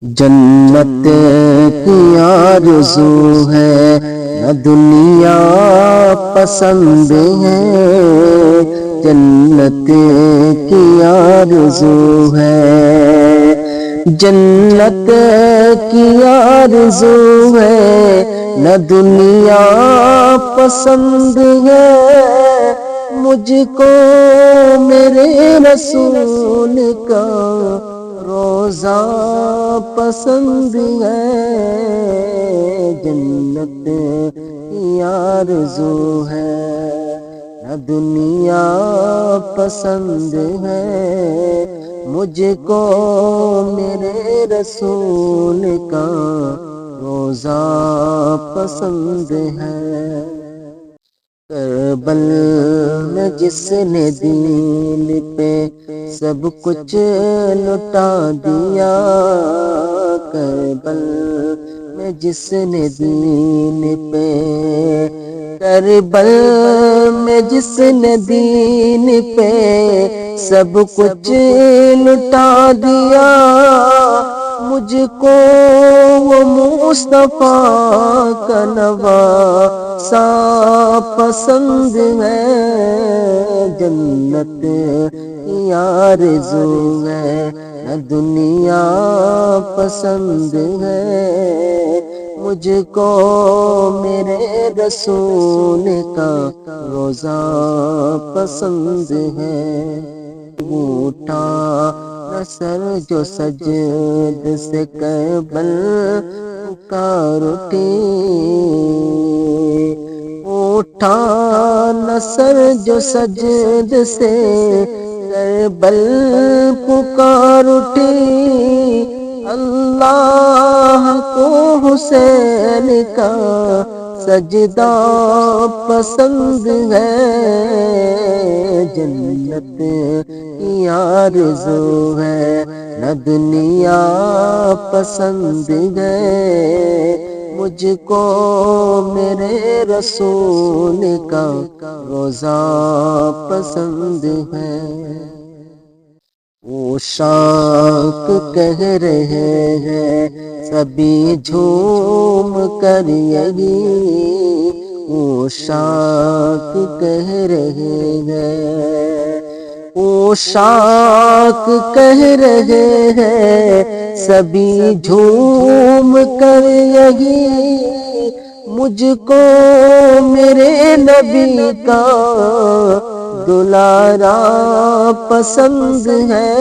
جنت کی آرزو ہے نہ دنیا پسند ہے، جنت کی آرزو ہے، جنت کی آرزو ہے نہ دنیا پسند ہے، مجھ کو میرے رسول کا روزہ پسند ہے، جنت کی آرزو ہے نہ دنیا پسند ہے، مجھ کو میرے رسول کا روزہ پسند ہے۔ کربل میں جس نے دین پہ سب کچھ لٹا دیا، کربل میں جس نے دین پہ، کربل میں جس نے دین پہ سب کچھ لٹا دیا، مجھ کو وہ مصطفیٰ کا نواسہ پسند ہے، جنت کی آرزو ہے نہ دنیا پسند ہے، مجھ کو میرے رسول کا روزہ پسند ہے۔ اٹھا نہ سر جو سجد سے کربل پکار اٹھی، اٹھا نہ سر جو سجد سے کربل پکار اٹھی، اللہ کو حسین کا سجدہ پسند ہے، جنت کی آرزو ہے نہ دنیا پسند ہے، مجھ کو میرے رسول کا روزہ پسند ہے۔ وہ شاک کہہ رہے ہیں سبھی جھوم کر یہی، وہ شاک کہہ رہے ہیں، وہ شاک کہہ رہے ہیں سبھی جھوم کر یہی، مجھ کو میرے نبی کا دلارا پسند ہے،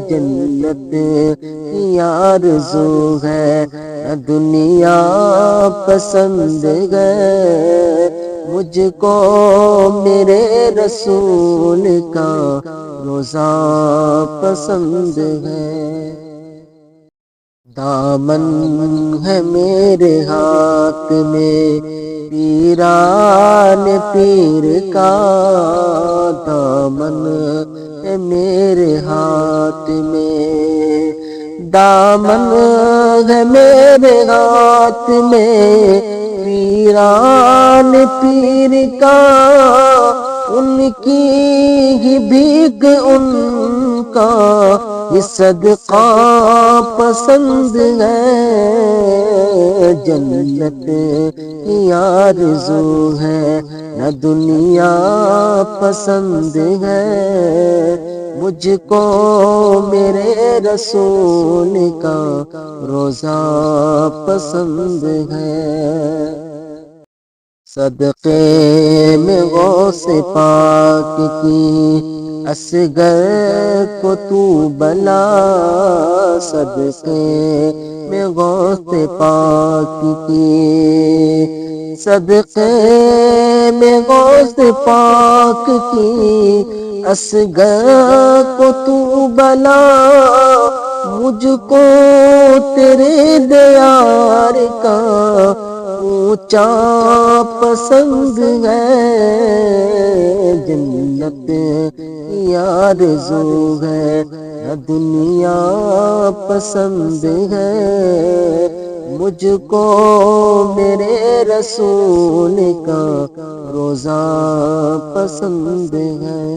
جنت کی آرزو ہے نہ دنیا پسند ہے، مجھ کو میرے رسول کا روزہ پسند ہے۔ دامن ہے میرے ہاتھ میں پیران پیر کا، دامن ہے میرے ہاتھ میں، دامن ہے میرے ہاتھ میں پیران پیر کا، ان کی ہی بھیک ان کا یہ صدقہ پسند ہے، جنت کی آرزو ہے نہ دنیا پسند ہے، مجھ کو میرے رسول کا روزہ پسند ہے۔ صدقے میں غوث پاک کی اصغر کو تو بلا، صدقے میں غوث پاک کی، صدقے میں غوث پاک کی اصغر کو تو بلا، مجھ کو تیرے دیار کا اونچا پسند ہے، جنت کی آرزو ہے نہ دنیا پسند ہے، مجھ کو میرے رسول کا روزہ پسند ہے۔